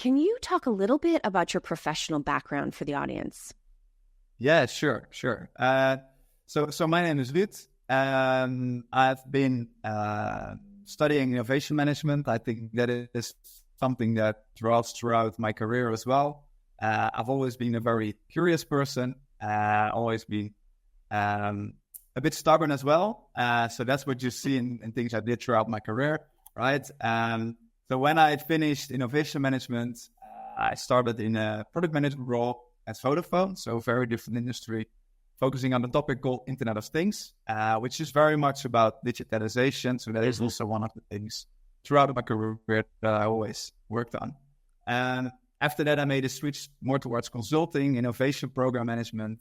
can you talk a little bit about your professional background for the audience? Yeah, sure. So my name is Ruud. I've been studying innovation management. I think that is something that draws throughout my career as well. I've always been a very curious person, always been a bit stubborn as well. So that's what you see in things I did throughout my career, right? So when I finished innovation management, I started in a product management role at Vodafone, so very different industry, focusing on the topic called Internet of Things, which is very much about digitalization. So that is also one of the things throughout my career that I always worked on. And after that, I made a switch more towards consulting, innovation, program management,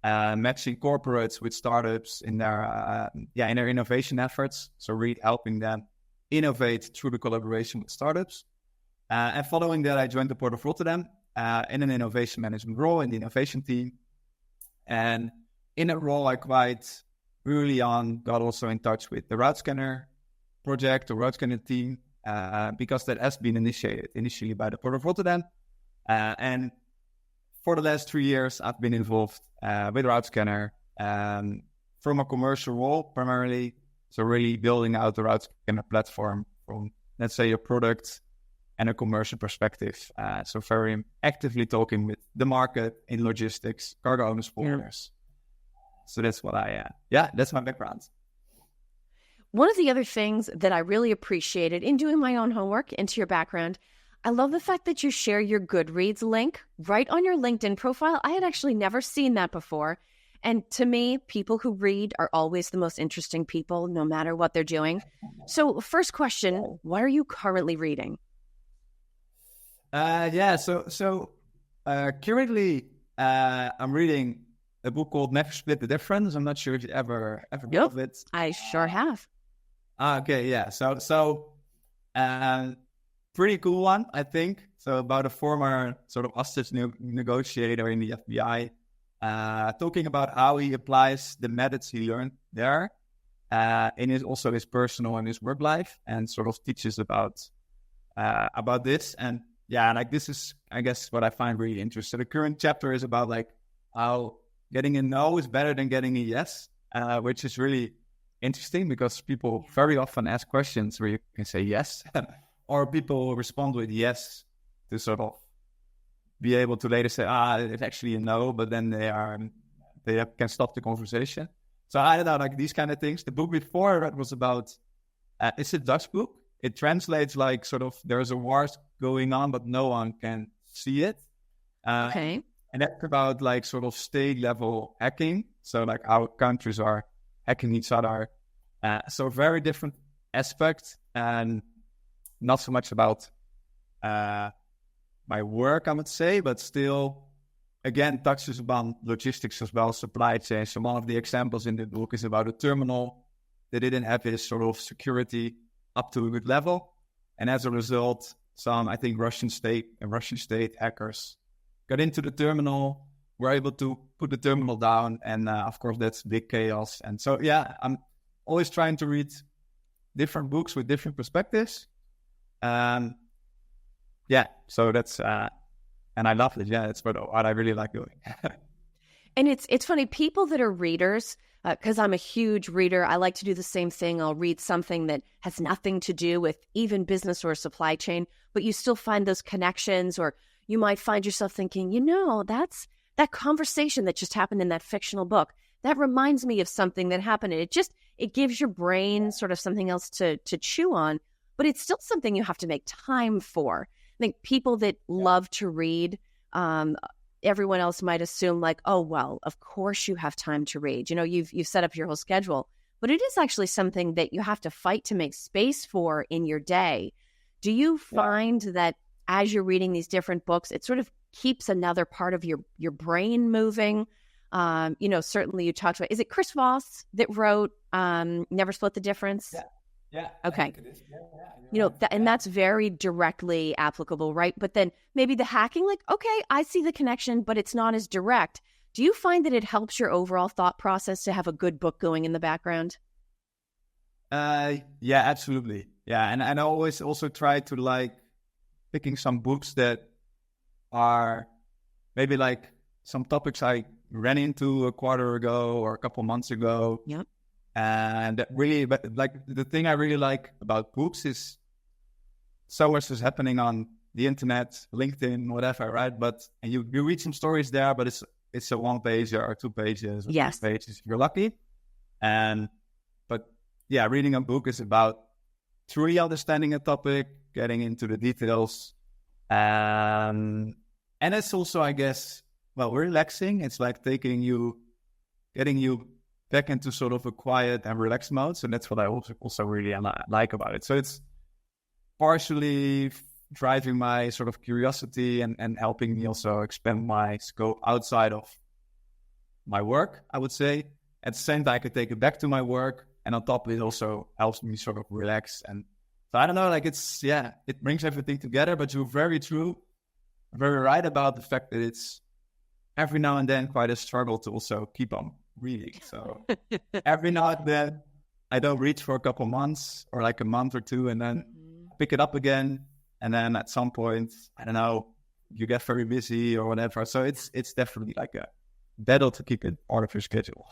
matching corporates with startups in their innovation efforts. So really helping them innovate through the collaboration with startups. And following that, I joined the Port of Rotterdam in an innovation management role in the innovation team. And in that role, I quite early on got also in touch with the Routescanner project, the Routescanner team, because that has been initiated initially by the Port of Rotterdam. And for the last 3 years, I've been involved with Routescanner from a commercial role primarily. So really building out the Routescanner platform from, let's say, a product and a commercial perspective. So very actively talking with the market in logistics, cargo owners, forwarders. So that's what that's my background. One of the other things that I really appreciated in doing my own homework into your background, I love the fact that you share your Goodreads link right on your LinkedIn profile. I had actually never seen that before. And to me, people who read are always the most interesting people, no matter what they're doing. So first question, what are you currently reading? So currently I'm reading a book called Never Split the Difference. I'm not sure if you ever heard of it. I sure have. Okay, yeah. So pretty cool one, I think. So about a former sort of hostage negotiator in the FBI, talking about how he applies the methods he learned there in his personal and his work life, and sort of teaches about this. And like this is, I guess, what I find really interesting. The current chapter is about like how getting a no is better than getting a yes, which is really interesting because people very often ask questions where you can say yes, or people respond with yes to sort of be able to later say, it's actually a no, but then they can stop the conversation. So I don't know, like these kind of things. The book before that was about, it's a Dutch book. It translates like sort of there's a war going on, but no one can see it. Okay. And that's about like sort of state level hacking. So like how countries are hacking each other. So very different aspect, and not so much about my work, I would say, but still, again, touches upon logistics as well, supply chain. So one of the examples in the book is about a terminal that didn't have this sort of security up to a good level. And as a result, some, I think, Russian state hackers got into the terminal, were able to put the terminal down. And of course, that's big chaos. And so, I'm always trying to read different books with different perspectives. So that's, and I love it. Yeah, it's what I really like doing. And it's funny, people that are readers, because I'm a huge reader, I like to do the same thing. I'll read something that has nothing to do with even business or supply chain, but you still find those connections, or you might find yourself thinking, that's that conversation that just happened in that fictional book. That reminds me of something that happened. It gives your brain sort of something else to chew on, but it's still something you have to make time for. I think people that love to read, everyone else might assume like, oh, well, of course you have time to read. You've set up your whole schedule, but it is actually something that you have to fight to make space for in your day. Do you find that as you're reading these different books, it sort of keeps another part of your brain moving? Certainly you talked about, is it Chris Voss that wrote Never Split the Difference? Yeah. Okay. And that's very directly applicable, right? But then maybe the hacking, like, okay, I see the connection, but it's not as direct. Do you find that it helps your overall thought process to have a good book going in the background? Yeah, absolutely. Yeah. And I always also try to like picking some books that are maybe like some topics I ran into a quarter ago or a couple months ago. Yep. And that really, but like the thing I really like about books is so much is happening on the internet, LinkedIn, whatever, right? And you read some stories there, but it's a 1 page or 2 pages, or Yes. 3 pages if you're lucky. But yeah, reading a book is about truly understanding a topic, getting into the details. And it's also, I guess, well, relaxing. It's like getting you back into sort of a quiet and relaxed mode. So that's what I also really like about it. So it's partially driving my sort of curiosity and helping me also expand my scope outside of my work, I would say. At the same time, I could take it back to my work. And on top, it also helps me sort of relax. And so I don't know, like it brings everything together, but you're very right about the fact that it's every now and then quite a struggle to also keep on reading. So every now and then I don't read for a couple months or like a month or two and then pick it up again. And then at some point, I don't know, you get very busy or whatever. So it's definitely like a battle to keep it part of your schedule.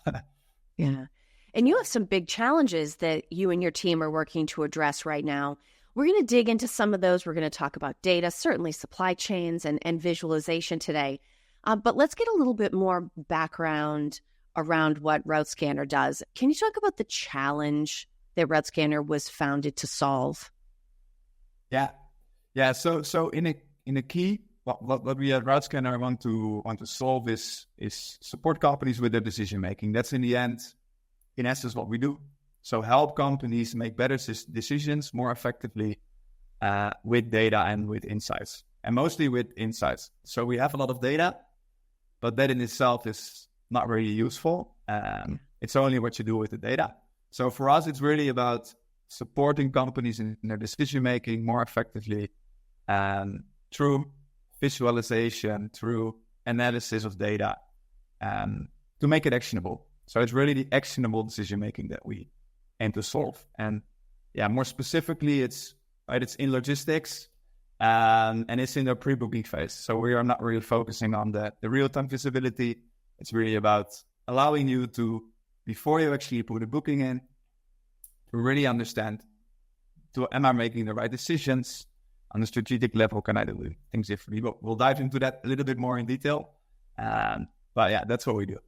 Yeah. And you have some big challenges that you and your team are working to address right now. We're going to dig into some of those. We're going to talk about data, certainly supply chains and visualization today. But let's get a little bit more background around what Routescanner does. Can you talk about the challenge that Routescanner was founded to solve? Yeah. So in a key, what we at Routescanner want to solve is support companies with their decision making. That's in essence, what we do. So help companies make better decisions more effectively with data and with insights, and mostly with insights. So we have a lot of data, but that in itself is not really useful. It's only what you do with the data. So for us, it's really about supporting companies in their decision making more effectively through visualization, through analysis of data, to make it actionable. So it's really the actionable decision making that we aim to solve. And yeah, more specifically, it's in logistics and it's in the pre-booking phase. So we are not really focusing on the real-time visibility. It's really about allowing you to, before you actually put a booking in, to really understand, am I making the right decisions? On the strategic level, can I do things differently? But we'll dive into that a little bit more in detail. But yeah, that's what we do.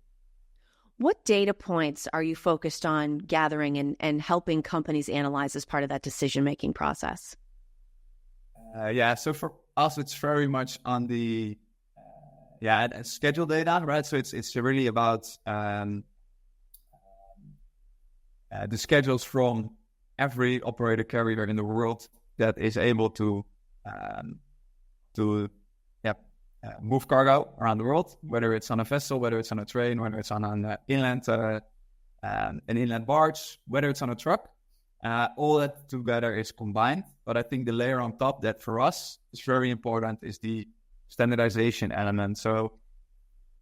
What data points are you focused on gathering and helping companies analyze as part of that decision-making process? So for us, it's very much on the schedule data, right? So it's really about the schedules from every operator carrier in the world that is able to move cargo around the world, whether it's on a vessel, whether it's on a train, whether it's on an inland barge, whether it's on a truck. All that together is combined. But I think the layer on top that for us is very important is the standardization element. So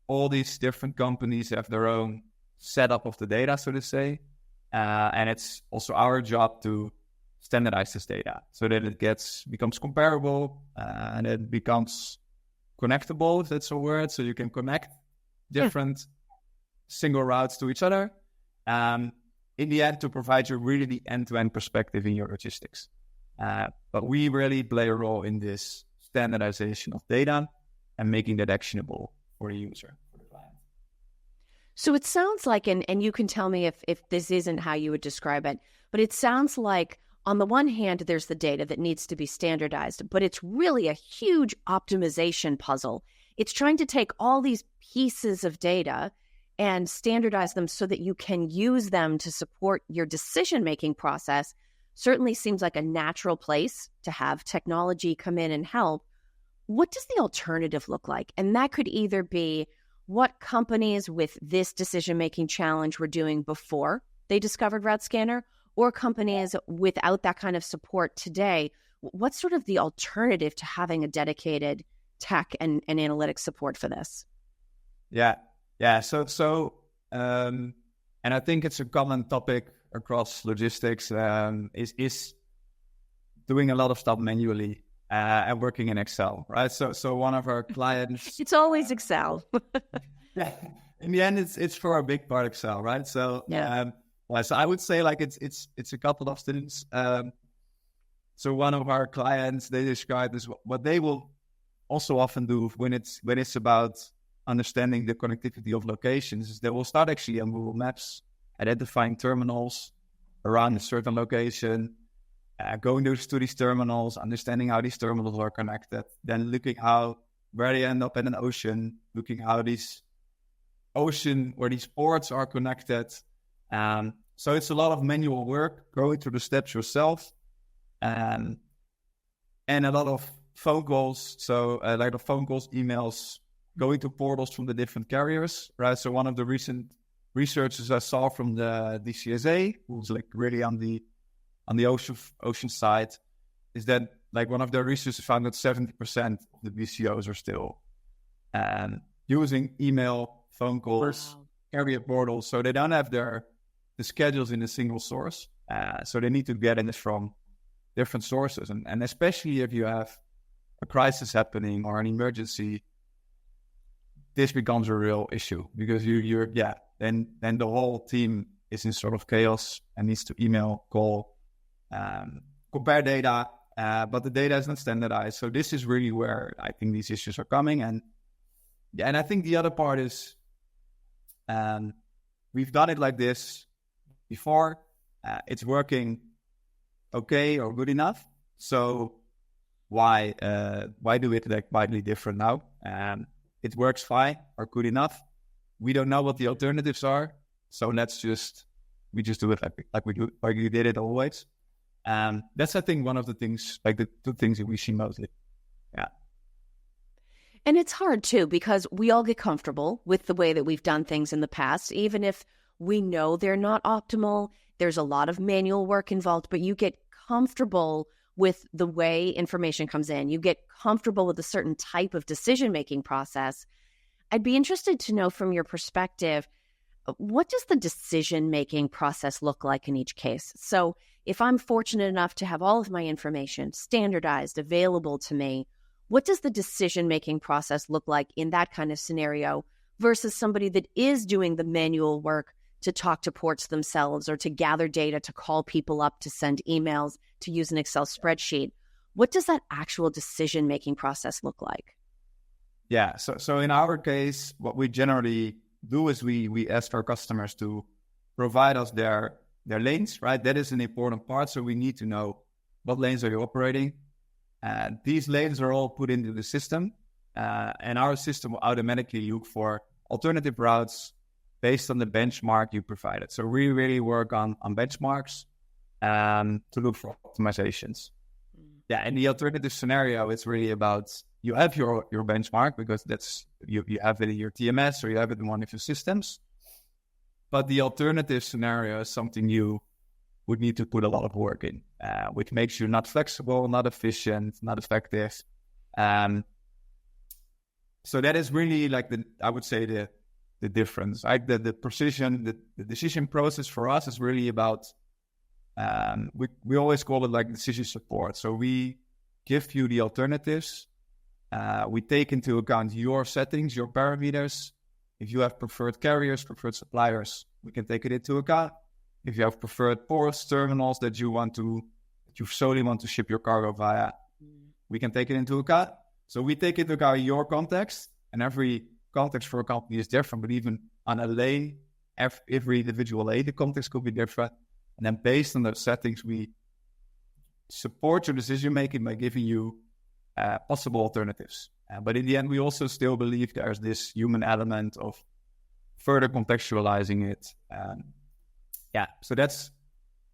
all these different companies have their own setup of the data, so to say. And it's also our job to standardize this data so that it becomes comparable and it becomes connectable, if that's a word. So you can connect different single routes to each other. In the end, to provide you really the end-to-end perspective in your logistics. But we really play a role in this standardization of data and making that actionable for the user, for the client. So it sounds like, and you can tell me if this isn't how you would describe it, but it sounds like on the one hand, there's the data that needs to be standardized, but it's really a huge optimization puzzle. It's trying to take all these pieces of data and standardize them so that you can use them to support your decision-making process. Certainly seems like a natural place to have technology come in and help. What does the alternative look like? And that could either be what companies with this decision-making challenge were doing before they discovered Routescanner, or companies without that kind of support today. What's sort of the alternative to having a dedicated tech and analytics support for this? Yeah. So, and I think it's a common topic across logistics, is doing a lot of stuff manually. and working in Excel, right? So one of our clients, It's always Excel. yeah, in the end, it's for a big part Excel, right? So so I would say like it's a couple of things. So one of our clients, they describe this, what they will also often do when it's about understanding the connectivity of locations is they will start actually on Google Maps, identifying terminals around a certain location, going to these terminals, understanding how these terminals are connected, then looking where they end up in an ocean, looking how these ocean or these ports are connected. So it's a lot of manual work, going through the steps yourself, and a lot of phone calls. So like the phone calls, emails, going to portals from the different carriers, right? So one of the recent researchers I saw from the DCSA, who's like really on the ocean side, is that like one of their researchers found that 70% of the BCOs are still using email, phone calls, carrier portals. So they don't have the schedules in a single source. So they need to get it from different sources. And especially if you have a crisis happening or an emergency, this becomes a real issue because then the whole team is in sort of chaos and needs to email, call, compare data, but the data is not standardized. So this is really where I think these issues are coming. And I think the other part is we've done it like this before. It's working okay or good enough. So why do it like widely different now? It works fine or good enough. We don't know what the alternatives are, so we just do it like we did it always. That's I think one of the things, like the two things that we see mostly. Yeah. And it's hard too, because we all get comfortable with the way that we've done things in the past, even if we know they're not optimal. There's a lot of manual work involved, but you get comfortable with the way information comes in. You get comfortable with a certain type of decision-making process. I'd be interested to know from your perspective, what does the decision-making process look like in each case? So if I'm fortunate enough to have all of my information standardized, available to me, what does the decision-making process look like in that kind of scenario versus somebody that is doing the manual work to talk to ports themselves or to gather data, to call people up, to send emails, to use an Excel spreadsheet? What does that actual decision-making process look like? Yeah, so in our case, what we generally do is we ask our customers to provide us their lanes, right? That is an important part. So we need to know what lanes are you operating. These lanes are all put into the system, and our system will automatically look for alternative routes based on the benchmark you provided. So we really work on benchmarks to look for optimizations. Yeah, in the alternative scenario, it's really about you have your benchmark because that's you have it in your TMS or you have it in one of your systems. But the alternative scenario is something you would need to put a lot of work in, which makes you not flexible, not efficient, not effective. So that is really like I would say the difference. Like the precision, the decision process for us is really about, we always call it like decision support. So we give you the alternatives. We take into account your settings, your parameters. If you have preferred carriers, preferred suppliers, we can take it into account. If you have preferred ports, terminals that you solely want to ship your cargo via, we can take it into account. So we take into account your context, and every context for a company is different, but even on a lane, every individual lane, the context could be different. And then based on those settings, we support your decision-making by giving you possible alternatives. But in the end, we also still believe there's this human element of further contextualizing it. So that's,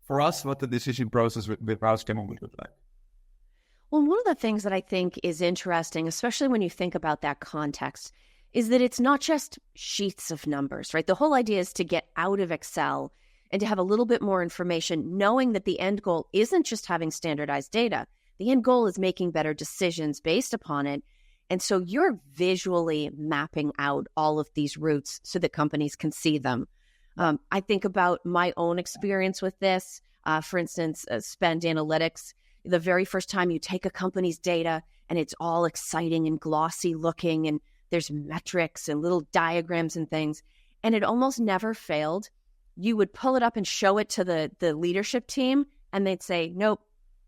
for us, what the decision process with Routescanner would look like. Well, one of the things that I think is interesting, especially when you think about that context, is that it's not just sheets of numbers, right? The whole idea is to get out of Excel and to have a little bit more information, knowing that the end goal isn't just having standardized data. The end goal is making better decisions based upon it. And so you're visually mapping out all of these routes so that companies can see them. I think about my own experience with this. For instance, spend analytics. the very first time you take a company's data and it's all exciting and glossy looking and there's metrics and little diagrams and things, and it almost never failed. You would pull it up and show it to the leadership team, and they'd say, nope,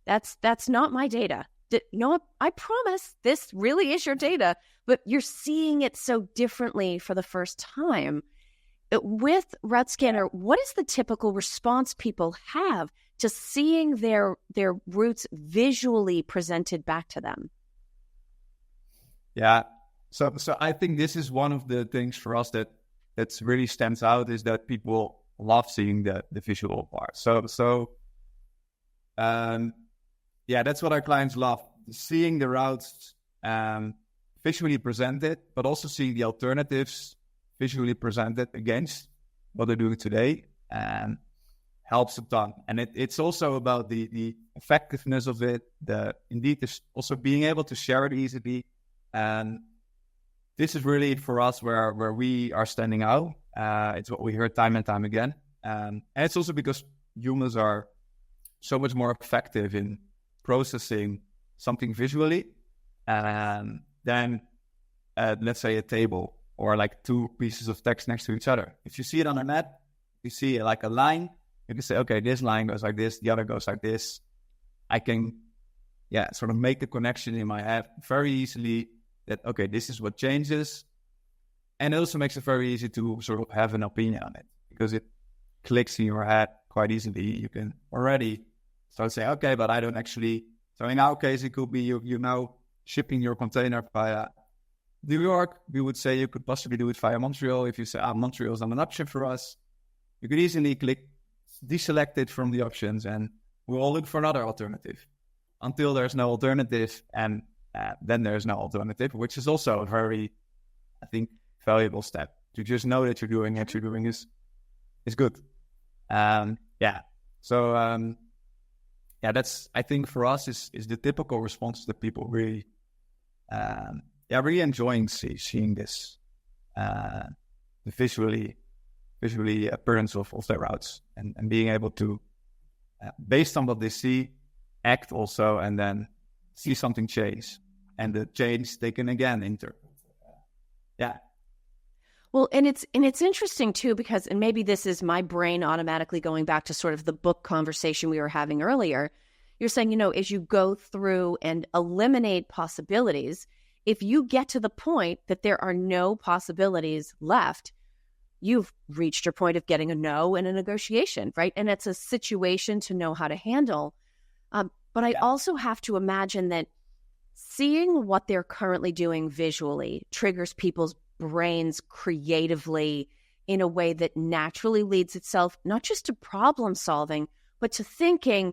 that's not my data. No, I promise this really is your data, but you're seeing it so differently for the first time. With Routescanner, what is the typical response people have to seeing their roots visually presented back to them? Yeah. So I think this is one of the things for us that's really stands out, is that people love seeing the visual part. Yeah, that's what our clients love, seeing the routes visually presented, but also seeing the alternatives visually presented against what they're doing today, helps a ton. And it's also about the effectiveness of it, indeed also being able to share it easily. And this is really for us where we are standing out. It's what we heard time and time again. And it's also because humans are so much more effective in processing something visually than, let's say, a table or like two pieces of text next to each other. If you see it on a map, you see like a line, you can say, okay, this line goes like this, the other goes like this. I can, sort of make the connection in my head very easily that, okay, this is what changes. And it also makes it very easy to sort of have an opinion on it because it clicks in your head quite easily. You can already start saying, okay, but I don't actually. So in our case, it could be you now shipping your container via New York. We would say you could possibly do it via Montreal. If you say, Montreal is not an option for us, you could easily click, deselect it from the options, and we'll all look for another alternative until there's no alternative. And then there's no alternative, which is also a very, I think, valuable step to just know that you're doing what you're doing is good. That's, I think for us is the typical response that people really, really enjoying seeing this, the visually appearance of their routes and being able to, based on what they see, act also, and then see something change, and the change they can again interpret. Well, and it's interesting too, because, and maybe this is my brain automatically going back to sort of the book conversation we were having earlier. You're saying, as you go through and eliminate possibilities, if you get to the point that there are no possibilities left, you've reached your point of getting a no in a negotiation, right? And it's a situation to know how to handle. But I also have to imagine that seeing what they're currently doing visually triggers people's brains creatively in a way that naturally leads itself not just to problem solving, but to thinking,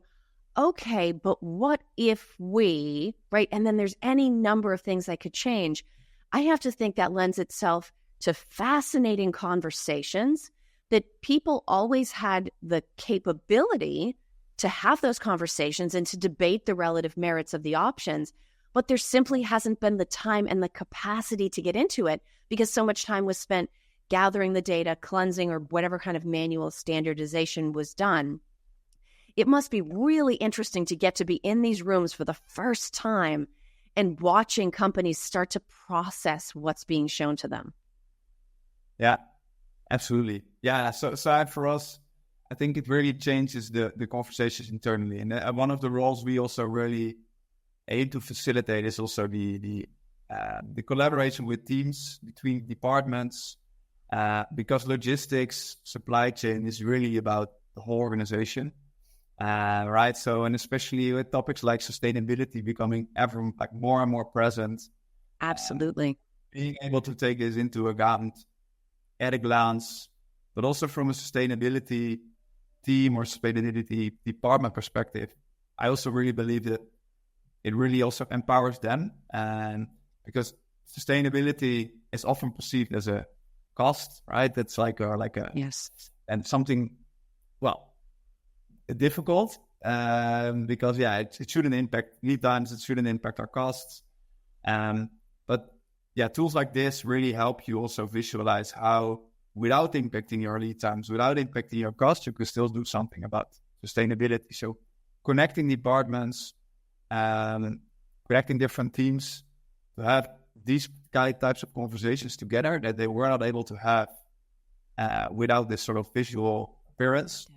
okay, but what if we, right? And then there's any number of things that could change. I have to think that lends itself to fascinating conversations, that people always had the capability to have those conversations and to debate the relative merits of the options, but there simply hasn't been the time and the capacity to get into it because so much time was spent gathering the data, cleansing, or whatever kind of manual standardization was done. It must be really interesting to get to be in these rooms for the first time and watching companies start to process what's being shown to them. Yeah, absolutely. Yeah, so for us, I think it really changes the conversations internally. And one of the roles we also really aim to facilitate is also the collaboration with teams between departments, because logistics, supply chain is really about the whole organization, right? So, and especially with topics like sustainability becoming ever like more and more present. Absolutely. Being able to take this into account at a glance, but also from a sustainability team or sustainability department perspective, I also really believe that it really also empowers them, and because sustainability is often perceived as a cost, right? That's like a yes, and something difficult, because it shouldn't impact lead times, it shouldn't impact our costs, but tools like this really help you also visualize how, without impacting your lead times, without impacting your costs, you can still do something about sustainability. So connecting departments, connecting different teams to have these types of conversations together that they were not able to have without this sort of visual appearance.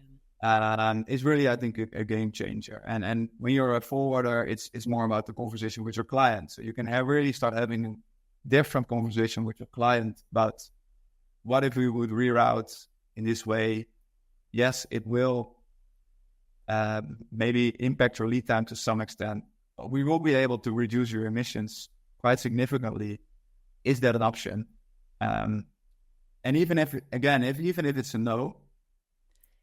Is really, I think, a game changer. And when you're a forwarder, it's more about the conversation with your client. So you can really start having a different conversation with your client about what if we would reroute in this way. Yes, it will maybe impact your lead time to some extent, but we will be able to reduce your emissions quite significantly. Is that an option? And even if it's a no,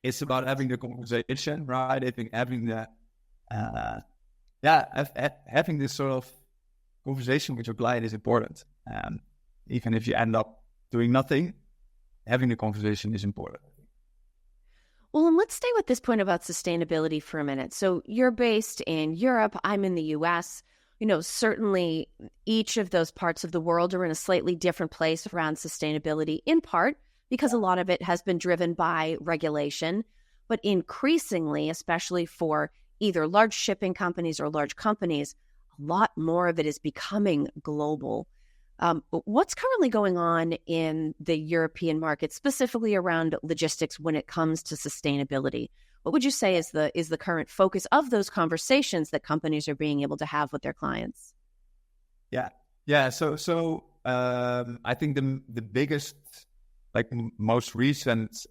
it's about having the conversation, right? Having the having this sort of conversation with your client is important. Even if you end up doing nothing, having the conversation is important. Well, and let's stay with this point about sustainability for a minute. So you're based in Europe, I'm in the US. Certainly each of those parts of the world are in a slightly different place around sustainability, in part because a lot of it has been driven by regulation, but increasingly, especially for either large shipping companies or large companies, a lot more of it is becoming global. What's currently going on in the European market, specifically around logistics when it comes to sustainability? What would you say is the current focus of those conversations that companies are being able to have with their clients? Yeah. So I think the biggest, most recent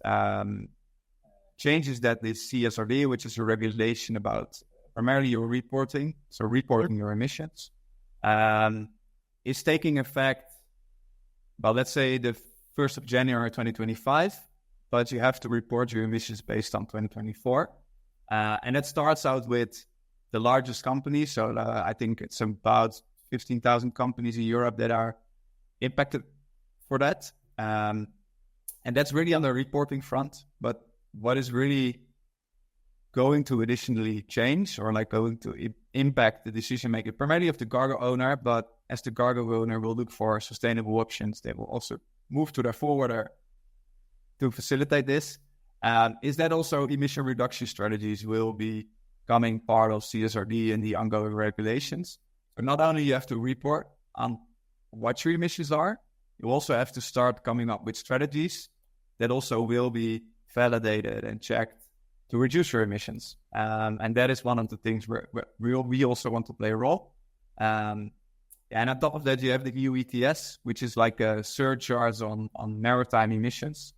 changes that the CSRD, which is a regulation about primarily your reporting, so reporting your emissions, is taking effect, let's say the 1st of January 2025, but you have to report your emissions based on 2024. And that starts out with the largest companies. So I think it's about 15,000 companies in Europe that are impacted for that. And that's really on the reporting front. But what is really going to additionally change or going to impact the decision making, primarily of the cargo owner, but as the cargo owner will look for sustainable options, they will also move to their forwarder to facilitate this, is that also emission reduction strategies will be becoming part of CSRD and the ongoing regulations. So not only you have to report on what your emissions are, you also have to start coming up with strategies that also will be validated and checked to reduce your emissions. And that is one of the things where we also want to play a role. And on top of that, you have the EU ETS, which is like a surcharge on maritime emissions.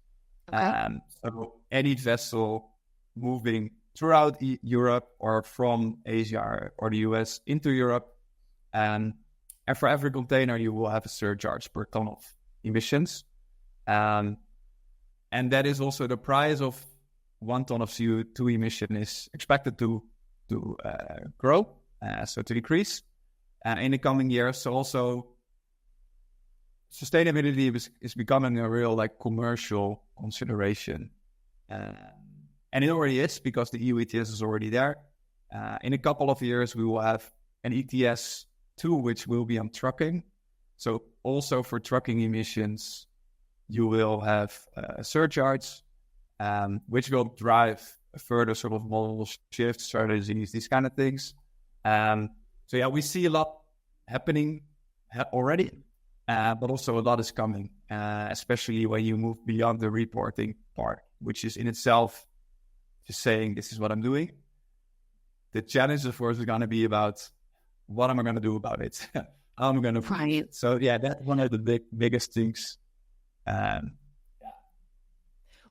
Okay. So any vessel moving throughout Europe or from Asia or the US into Europe, and for every container, you will have a surcharge per ton of emissions. And that is also the price of 1 ton of CO2 emission is expected to grow, so to decrease in the coming years. So also sustainability is becoming a real commercial consideration. And it already is because the EU ETS is already there. In a couple of years, we will have an ETS 2, which will be on trucking. So also for trucking emissions, you will have a surcharge, which will drive a further sort of model shift strategies, these kind of things. So yeah, we see a lot happening already, but also a lot is coming, especially when you move beyond the reporting part, which is in itself just saying, this is what I'm doing. The challenge, of course, is going to be about what am I going to do about it? How am I going to... Right. So yeah, that's one of the biggest things.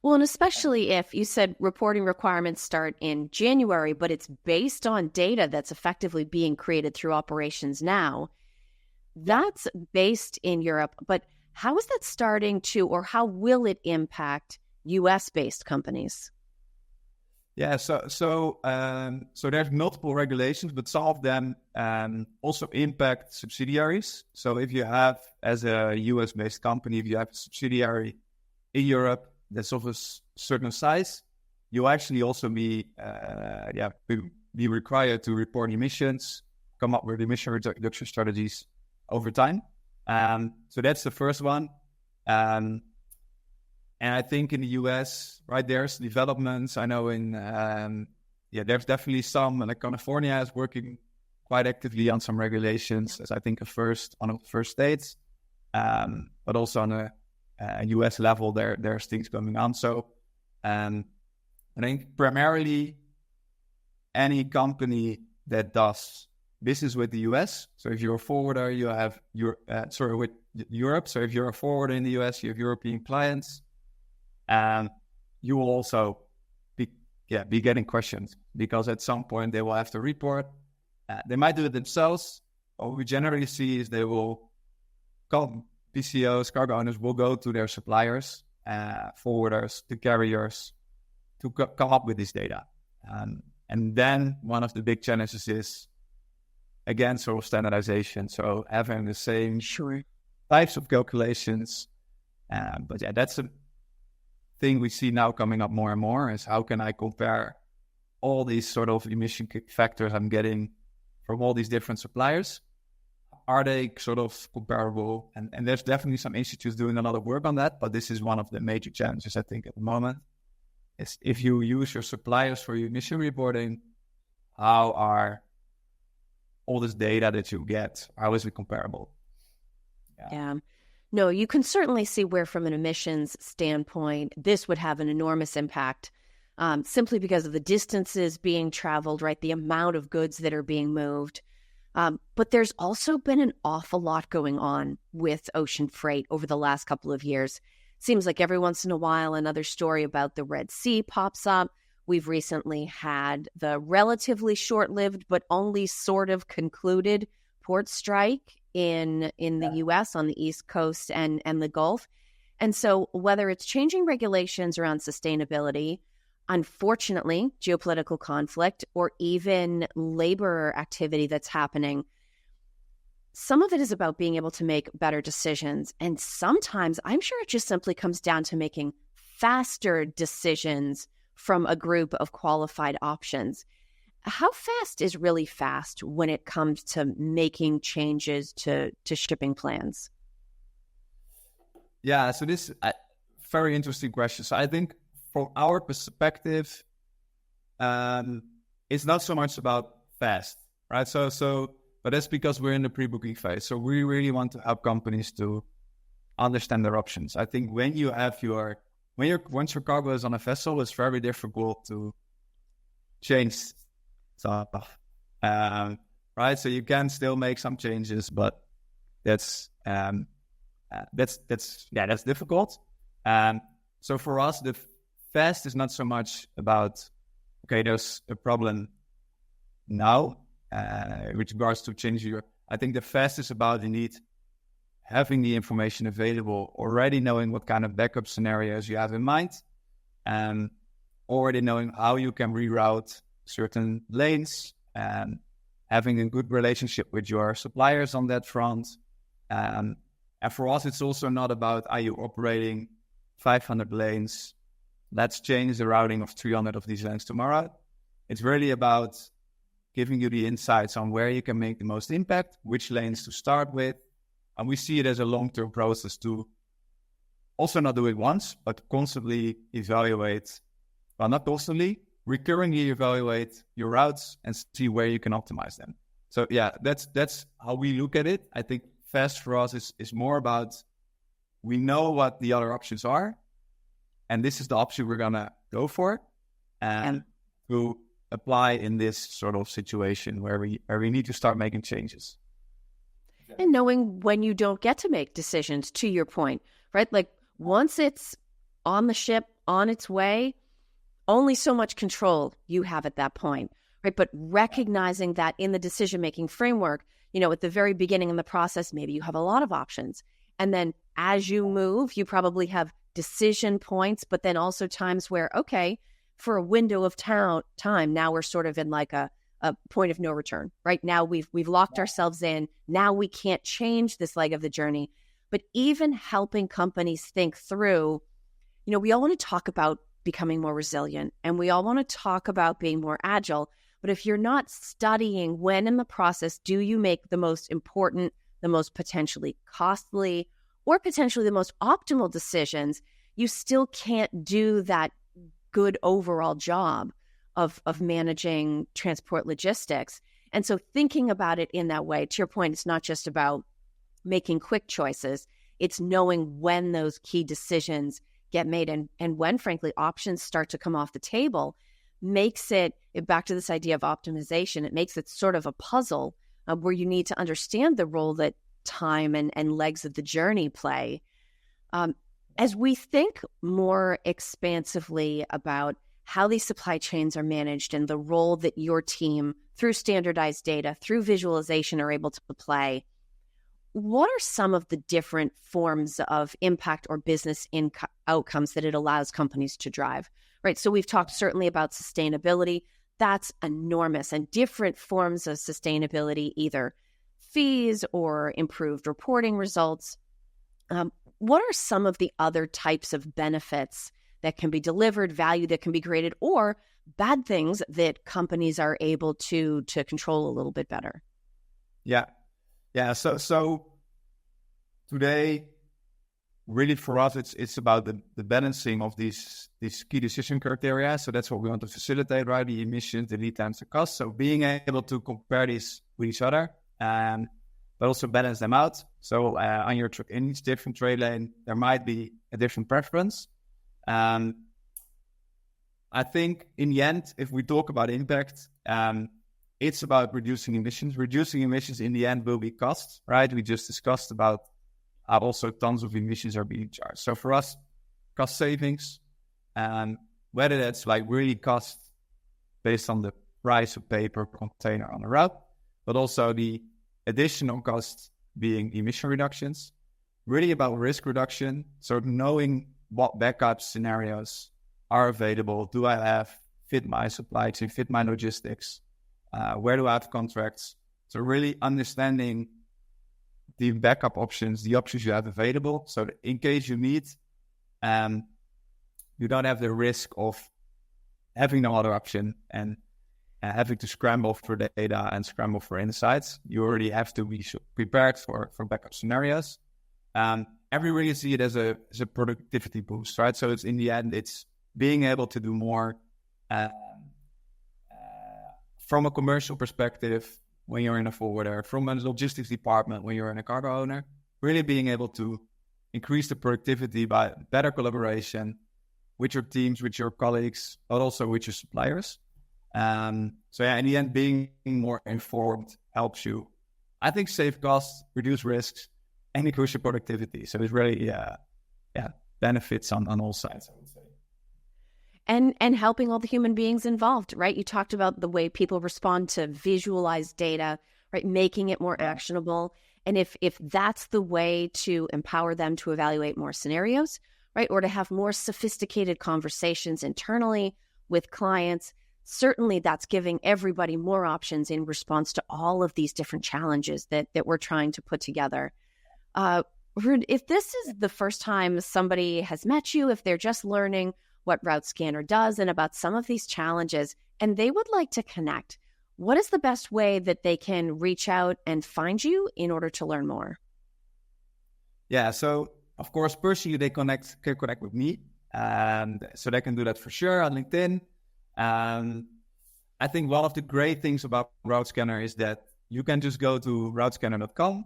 Well, and especially if you said reporting requirements start in January, but it's based on data that's effectively being created through operations now. That's based in Europe, but how is that starting to, or how will it impact US-based companies? Yeah, so there's multiple regulations, but some of them also impact subsidiaries. So if you have, as a US-based company, if you have a subsidiary in Europe that's of a certain size, you'll actually also be required to report emissions, come up with emission reduction strategies over time. So that's the first one. And I think in the US, right, there's developments. I know there's definitely some, like California is working quite actively on some regulations, as I think one of the first states, but also on a US level, there's things going on. So I think primarily any company that does business with the US. So if you're a forwarder, you have with Europe. So if you're a forwarder in the US, you have European clients, you will also be getting questions, because at some point they will have to report. They might do it themselves. What we generally see is they will call PCOs, cargo owners will go to their suppliers, forwarders, the carriers, to come up with this data. And then one of the big challenges is, again, sort of standardization. So having the same types of calculations. But yeah, that's a thing we see now coming up more and more, is how can I compare all these sort of emission factors I'm getting from all these different suppliers? Are they sort of comparable? And there's definitely some institutes doing a lot of work on that, but this is one of the major challenges, I think, at the moment, is if you use your suppliers for your emission reporting, how are all this data that you get, how is it comparable? Yeah. No, you can certainly see where, from an emissions standpoint, this would have an enormous impact, simply because of the distances being traveled, right? The amount of goods that are being moved. But there's also been an awful lot going on with ocean freight over the last couple of years. Seems like every once in a while, another story about the Red Sea pops up. We've recently had the relatively short-lived, but only sort of concluded port strike in the U.S. on the East Coast and the Gulf. And so whether it's changing regulations around sustainability, unfortunately, geopolitical conflict, or even labor activity that's happening, some of it is about being able to make better decisions. And sometimes I'm sure it just simply comes down to making faster decisions from a group of qualified options. How fast is really fast when it comes to making changes to shipping plans? Yeah, so this is a very interesting question. So I think from our perspective, it's not so much about fast, right? But that's because we're in the pre-booking phase. So we really want to help companies to understand their options. I think when you have once your cargo is on a vessel, it's very difficult to change stuff, right? So you can still make some changes, but that's difficult. So for us, the fast is not so much about, okay, there's a problem now with regards to changing I think the fast is about indeed having the information available, already knowing what kind of backup scenarios you have in mind, and already knowing how you can reroute certain lanes, and having a good relationship with your suppliers on that front. And for us, it's also not about, are you operating 500 lanes? Let's change the routing of 300 of these lanes tomorrow. It's really about giving you the insights on where you can make the most impact, which lanes to start with. And we see it as a long-term process to also not do it once, but constantly evaluate, well, not constantly, recurringly evaluate your routes and see where you can optimize them. So yeah, that's how we look at it. I think fast for us is more about, we know what the other options are, and this is the option we're gonna go for, and to apply in this sort of situation where we need to start making changes. And knowing when you don't get to make decisions, to your point, right? Like once it's on the ship, on its way, only so much control you have at that point, right? But recognizing that in the decision-making framework, at the very beginning in the process, maybe you have a lot of options. And then as you move, you probably have decision points, but then also times where, okay, for a window of time, now we're sort of in like a point of no return, right? Now we've locked ourselves in. Now we can't change this leg of the journey. But even helping companies think through, we all want to talk about becoming more resilient, and we all want to talk about being more agile. But if you're not studying when in the process do you make the most important, the most potentially costly, or potentially the most optimal decisions, you still can't do that good overall job of managing transport logistics. And so thinking about it in that way, to your point, it's not just about making quick choices. It's knowing when those key decisions get made and when, frankly, options start to come off the table, makes it, back to this idea of optimization, it makes it sort of a puzzle where you need to understand the role that time and legs of the journey play. As we think more expansively about how these supply chains are managed and the role that your team, through standardized data, through visualization, are able to play, what are some of the different forms of impact or business outcomes that it allows companies to drive, right? So we've talked certainly about sustainability. That's enormous, and different forms of sustainability, either fees or improved reporting results. What are some of the other types of benefits that can be delivered, value that can be created, or bad things that companies are able to control a little bit better? Yeah. So today, really for us, it's about the balancing of these key decision criteria. So that's what we want to facilitate, right? The emissions, the lead times, the costs. So being able to compare these with each other, but also balance them out. So in each different trade lane, there might be a different preference. I think in the end, if we talk about impact, it's about reducing emissions. Reducing emissions in the end will be costs, right? We just discussed about how also tons of emissions are being charged. So for us, cost savings, whether that's like really cost based on the price of pay per container on the route, but also the additional costs being emission reductions, really about risk reduction. So knowing what backup scenarios are available. Do I have fit my supply chain, fit my logistics? Where do I have contracts? So really understanding the backup options, the options you have available. So that in case you need, you don't have the risk of having no other option and having to scramble for data and scramble for insights. You already have to be prepared for backup scenarios. Everybody see it as a productivity boost, right? So it's in the end, it's being able to do more from a commercial perspective when you're in a forwarder, from a logistics department when you're in a cargo owner, really being able to increase the productivity by better collaboration with your teams, with your colleagues, but also with your suppliers. In the end, being more informed helps you, I think, save costs, reduce risks, and increase your productivity. So it's really, benefits on all sides, I would say. And helping all the human beings involved, right? You talked about the way people respond to visualized data, right? Making it more actionable. And if that's the way to empower them to evaluate more scenarios, right? Or to have more sophisticated conversations internally with clients, certainly that's giving everybody more options in response to all of these different challenges that we're trying to put together. Ruud, if this is the first time somebody has met you, if they're just learning what Routescanner does and about some of these challenges, and they would like to connect, what is the best way that they can reach out and find you in order to learn more? Yeah, so of course, personally, they can connect with me. So they can do that for sure on LinkedIn. I think one of the great things about Routescanner is that you can just go to routescanner.com.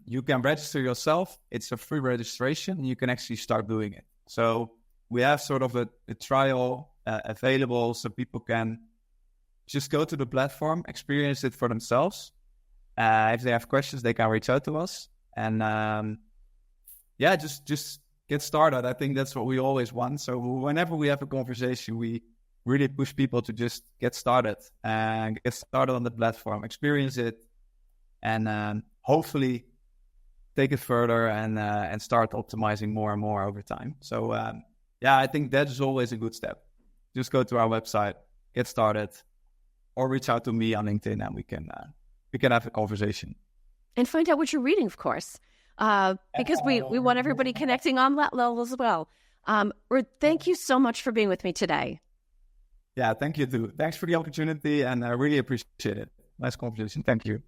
You can register yourself. It's a free registration, and you can actually start doing it. So we have sort of a trial available, so people can just go to the platform, experience it for themselves. If they have questions, they can reach out to us. And just get started. I think that's what we always want. So whenever we have a conversation, we really push people to just get started and get started on the platform, experience it, and hopefully take it further and start optimizing more and more over time. So I think that is always a good step. Just go to our website, get started, or reach out to me on LinkedIn, and we can have a conversation and find out what you're reading, of course, because we want everybody connecting on that level as well. Ruud, thank you so much for being with me today. Yeah, thank you too. Thanks for the opportunity, and I really appreciate it. Nice conversation. Thank you.